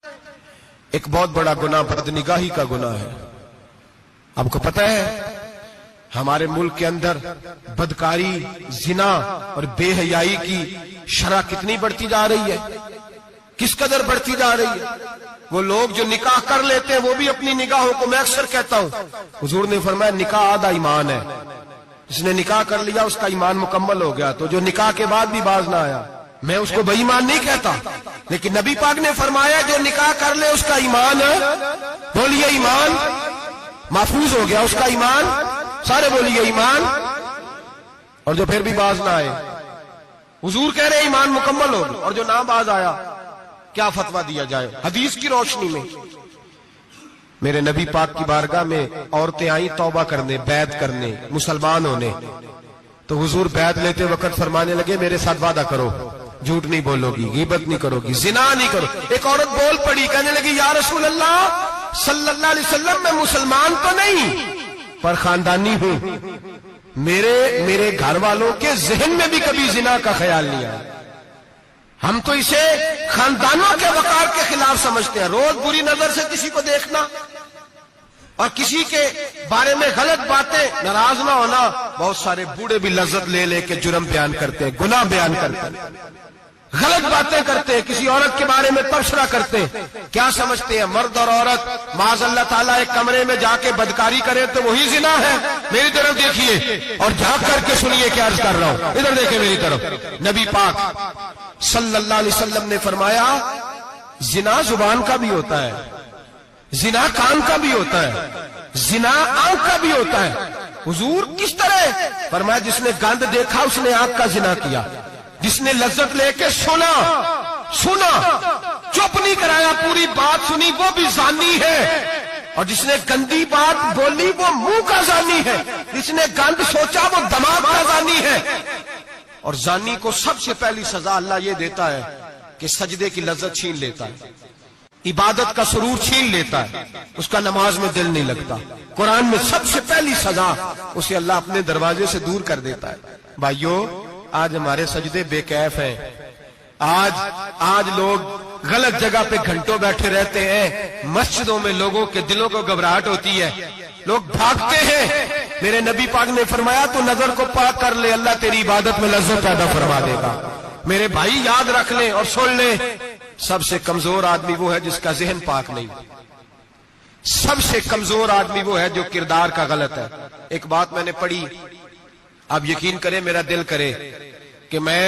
ایک بہت بڑا گناہ بدنگاہی کا گناہ ہے. آپ کو پتہ ہے ہمارے ملک کے اندر بدکاری، زنا اور بے حیائی کی شرح کتنی بڑھتی جا رہی ہے، کس قدر بڑھتی جا رہی ہے. وہ لوگ جو نکاح کر لیتے ہیں وہ بھی اپنی نگاہوں کو، میں اکثر کہتا ہوں، حضور نے فرمایا نکاح آدھا ایمان ہے. جس نے نکاح کر لیا اس کا ایمان مکمل ہو گیا. تو جو نکاح کے بعد بھی باز نہ آیا، میں اس کو بے ایمان نہیں کہتا، لیکن نبی پاک نے فرمایا جو نکاح کر لے اس کا ایمان ہے، بولیے ایمان محفوظ ہو گیا، اس کا ایمان، سارے بولیے ایمان. اور جو پھر بھی باز نہ آئے، حضور کہہ رہے ایمان مکمل ہو گیا. اور جو نہ باز آیا کیا فتویٰ دیا جائے حدیث کی روشنی میں؟ میرے نبی پاک کی بارگاہ میں عورتیں آئیں توبہ کرنے، بیعت کرنے، مسلمان ہونے. تو حضور بیعت لیتے وقت فرمانے لگے میرے ساتھ وعدہ کرو، جھوٹ نہیں بولو گی، غیبت نہیں کرو گی، زنا نہیں کرو. ایک عورت بول پڑی، کہنے لگی یا رسول اللہ صلی اللہ علیہ وسلم میں مسلمان تو نہیں پر خاندانی ہوں، میرے گھر والوں کے ذہن میں بھی کبھی زنا کا خیال نہیں آیا. ہم تو اسے خاندانوں کے وقار کے خلاف سمجھتے ہیں. روز بری نظر سے کسی کو دیکھنا اور کسی کے بارے میں غلط باتیں، ناراض نہ ہونا. بہت سارے بوڑھے بھی لذت لے لے کے جرم بیان کرتے ہیں، گناہ بیان کرتے ہیں، غلط باتیں کرتے ہیں، کسی عورت کے بارے میں تبصرہ کرتے ہیں. کیا سمجھتے ہیں مرد اور عورت معاذ اللہ تعالیٰ ایک کمرے میں جا کے بدکاری کرے تو وہی زنا ہے؟ میری طرف دیکھیے اور جھانک کر کے سنیے کیا عرض کر رہا ہوں. ادھر دیکھیں میری طرف. نبی پاک صلی اللہ علیہ وسلم نے فرمایا زنا زبان کا بھی ہوتا ہے، زنا کان کا بھی ہوتا ہے، زنا آنکھ کا بھی ہوتا ہے. حضور کس طرح؟ فرمایا جس نے گند دیکھا اس نے آنکھ کا زنا کیا، جس نے لذت لے کے سنا چپ نہیں کرایا، پوری بات سنی، وہ بھی زانی ہے. اور جس نے گندی بات بولی وہ منہ کا زانی ہے، جس نے گند سوچا وہ دماغ کا زانی ہے. اور زانی کو سب سے پہلی سزا اللہ یہ دیتا ہے کہ سجدے کی لذت چھین لیتا ہے، عبادت کا سرور چھین لیتا ہے، اس کا نماز میں دل نہیں لگتا. قرآن میں سب سے پہلی سزا اسے اللہ اپنے دروازے سے دور کر دیتا ہے. بھائیو آج ہمارے سجدے بے کیف ہیں، آج لوگ غلط جگہ پہ گھنٹوں بیٹھے رہتے ہیں. مسجدوں میں لوگوں کے دلوں کو گھبراہٹ ہوتی ہے، لوگ بھاگتے ہیں. میرے نبی پاک نے فرمایا تو نظر کو پاک کر لے، اللہ تیری عبادت میں لذت پیدا فرما دے گا. میرے بھائی یاد رکھ لیں اور سن لیں، سب سے کمزور آدمی وہ ہے جس کا ذہن پاک نہیں. سب سے کمزور آدمی وہ ہے جو کردار کا غلط ہے. ایک بات میں نے پڑھی، آپ یقین کریں میرا دل کرے کہ میں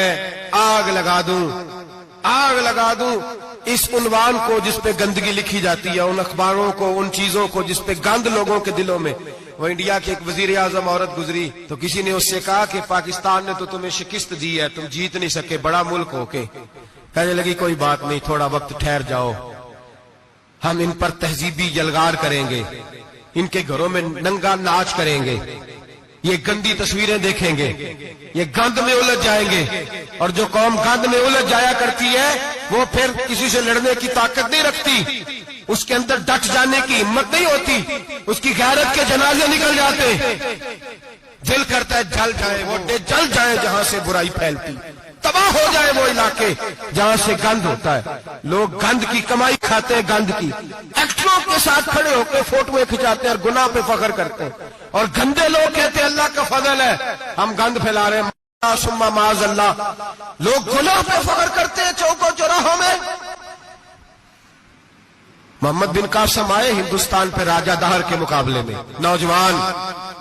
آگ لگا دوں اس عنوان کو جس پہ گندگی لکھی جاتی ہے، ان اخباروں کو، ان چیزوں کو جس پہ گند لوگوں کے دلوں میں. وہ انڈیا کی ایک وزیر اعظم عورت گزری تو کسی نے اس سے کہا کہ پاکستان نے تو تمہیں شکست دی ہے، تم جیت نہیں سکے بڑا ملک ہو کے. کہنے لگی کوئی بات نہیں، تھوڑا وقت ٹھہر جاؤ، ہم ان پر تہذیبی یلغار کریں گے، ان کے گھروں میں ننگا ناچ کریں گے، یہ گندی تصویریں دیکھیں گے، یہ گند میں الجھ جائیں گے. اور جو قوم گند میں الجھ جایا کرتی ہے وہ پھر کسی سے لڑنے کی طاقت نہیں رکھتی، اس کے اندر ڈٹ جانے کی ہمت نہیں ہوتی، اس کی غیرت کے جنازے نکل جاتے. دل کرتا ہے جل جائے وہ جل جائے جہاں سے برائی پھیلتی، تباہ ہو جائے وہ علاقے جہاں سے گند ہوتا ہے. لوگ گند کی کمائی کھاتے ہیں، گند کی. ایکٹروں کے ساتھ کھڑے ہو کے فوٹویں کھچاتے ہیں اور گناہ پہ فخر کرتے ہیں. اور گندے لوگ کہتے ہیں اللہ کا فضل ہے ہم گند پھیلا رہے ہیں، ثم معاذ اللہ. لوگ گناہ پہ فخر کرتے ہیں چوکوں چوراہوں میں. محمد بن قاسم آئے ہندوستان پہ راجہ دہر کے مقابلے میں، نوجوان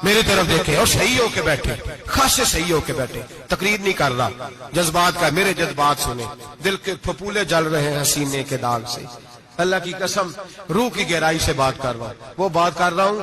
میری طرف دیکھے اور صحیح ہو کے بیٹھے، خاصے صحیح ہو کے بیٹھے، تقریر نہیں کر رہا، جذبات کا. میرے جذبات سنے، دل کے پھپولے جل رہے ہیں حسینے کے داغ سے. اللہ کی قسم روح کی گہرائی سے بات کر رہا ہوں، وہ بات کر رہا ہوں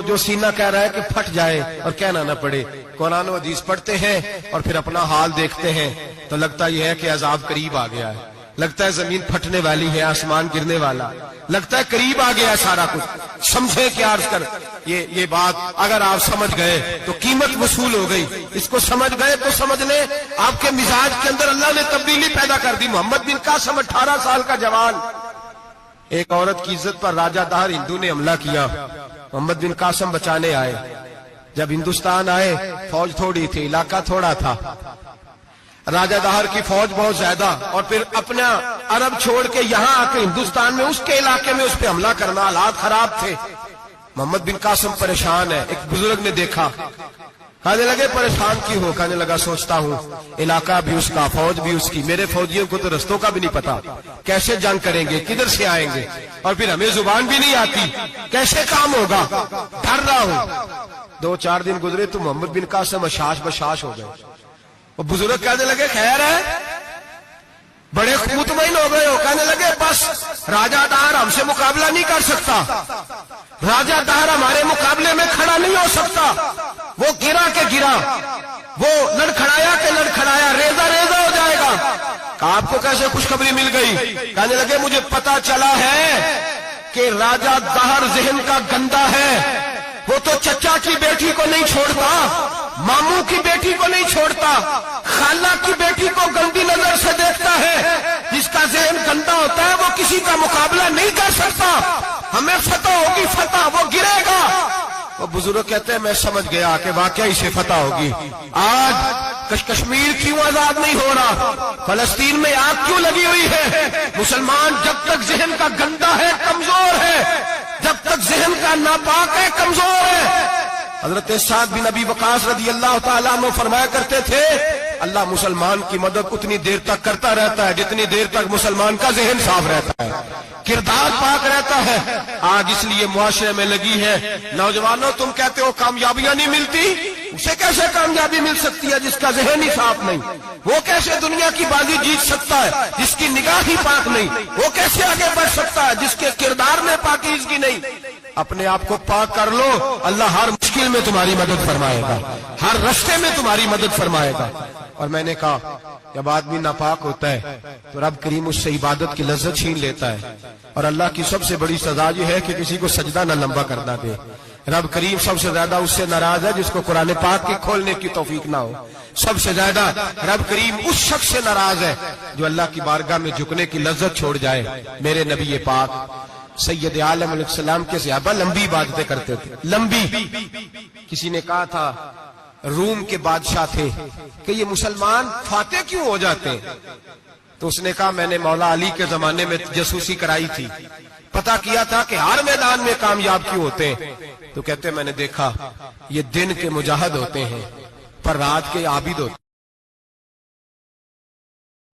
جو سینہ کہہ رہا ہے کہ پھٹ جائے اور کہنا نہ پڑے. قرآن و حدیث پڑھتے ہیں اور پھر اپنا حال دیکھتے ہیں تو لگتا یہ ہے کہ عذاب قریب آ گیا ہے، لگتا ہے زمین پھٹنے والی ہے، آسمان گرنے والا، لگتا ہے قریب آ گیا ہے سارا کچھ. سمجھے کیا عرض کر یہ بات اگر آپ سمجھ گئے تو قیمت وصول ہو گئی. اس کو سمجھ گئے تو سمجھ لیں آپ کے مزاج کے اندر اللہ نے تبدیلی پیدا کر دی. محمد بن قاسم 18 سال کا جوان، ایک عورت کی عزت پر راجہ دہر ہندو نے حملہ کیا، محمد بن قاسم بچانے آئے. جب ہندوستان آئے فوج تھوڑی تھی، علاقہ تھوڑا تھا، راجہ دہر کی فوج بہت زیادہ، اور پھر اپنا عرب چھوڑ کے یہاں آ کے ہندوستان میں اس کے علاقے میں اس پہ حملہ کرنا، حالات خراب تھے۔ محمد بن قاسم پریشان ہے۔ ایک بزرگ نے دیکھا، کہنے لگے پریشان کیوں ہو؟ کہنے لگا سوچتا ہوں علاقہ بھی اس کا، فوج بھی اس کی، میرے فوجیوں کو تو رستوں کا بھی نہیں پتا، کیسے جنگ کریں گے، کدھر سے آئیں گے، اور پھر ہمیں زبان بھی نہیں آتی، کیسے کام ہوگا، ڈر رہا ہوں۔ 2-4 دن گزرے تو محمد بن قاسم اشاش بشاش ہو گئے۔ وہ بزرگ کہنے لگے خیر ہے، بڑے مطمئن ہو گئے ہو؟ کہنے لگے بس راجہ دہر ہم سے مقابلہ نہیں کر سکتا، راجہ دہر ہمارے مقابلے میں کھڑا نہیں ہو سکتا، وہ گرا کے گرا، وہ لڑکھڑایا کے لڑکھڑایا، ریزہ ریزہ ہو جائے گا۔ آپ کو کیسے خوشخبری مل گئی؟ کہنے لگے مجھے پتا چلا ہے کہ راجہ دہر ذہن کا گندا ہے، وہ تو چچا کی بیٹی کو نہیں چھوڑتا، ماموں کی بیٹی کو نہیں چھوڑتا، خالہ کی بیٹی کو گندی نظر سے دیکھتا ہے۔ جس کا ذہن گندا ہوتا ہے وہ کسی کا مقابلہ نہیں کر سکتا، ہمیں فتح ہوگی، فتح، وہ گرے گا۔ وہ بزرگ کہتے ہیں میں سمجھ گیا کہ واقعی سے فتح ہوگی۔ آج کشمیر کیوں آزاد نہیں ہو رہا، فلسطین میں آگ کیوں لگی ہوئی ہے؟ مسلمان جب تک ذہن کا گندا ہے کمزور ہے، جب تک ذہن کا ناپاک ہے کمزور ہے۔ حضرت سعد بن ابی وقاص رضی اللہ تعالیٰ عنہ فرمایا کرتے تھے اللہ مسلمان کی مدد اتنی دیر تک کرتا رہتا ہے جتنی دیر تک مسلمان کا ذہن صاف رہتا ہے، کردار پاک رہتا ہے۔ آج اس لیے معاشرے میں لگی ہے، نوجوانوں تم کہتے ہو کامیابیاں نہیں ملتی، اسے کیسے کامیابی مل سکتی ہے جس کا ذہن ہی صاف نہیں؟ وہ کیسے دنیا کی بازی جیت سکتا ہے جس کی نگاہ ہی پاک نہیں؟ وہ کیسے آگے بڑھ سکتا ہے جس کے کردار میں پاکیزگی نہیں؟ اپنے آپ کو پاک کر لو، اللہ ہر مشکل میں تمہاری مدد فرمائے گا، ہر رستے میں تمہاری مدد فرمائے گا۔ اور میں نے کہا جب آدمی ناپاک ہوتا ہے تو رب کریم اس سے عبادت کی لذت چھین لیتا ہے، اور اللہ کی سب سے بڑی سزا یہ ہے کہ کسی کو سجدہ نہ لمبا کرنا دے۔ رب کریم سب سے زیادہ اس سے ناراض ہے جس کو قرآن پاک کی کھولنے کی توفیق نہ ہو۔ سب سے زیادہ رب کریم اس شخص سے ناراض ہے جو اللہ کی بارگاہ میں جھکنے کی لذت چھوڑ جائے۔ میرے نبی پاک سید عالم علیہ السلام کے صحابہ لمبی عبادتیں کرتے تھے، لمبی۔ کسی نے کہا تھا روم کے بادشاہ تھے کہ یہ مسلمان فاتح کیوں ہو جاتے ہیں؟ تو اس نے کہا میں نے مولا علی کے زمانے میں جاسوسی کرائی تھی، پتا کیا تھا کہ ہر میدان میں کامیاب کیوں ہوتے ہیں۔ تو کہتے میں نے دیکھا یہ دن کے مجاہد ہوتے ہیں پر رات کے عابد ہوتے ہیں۔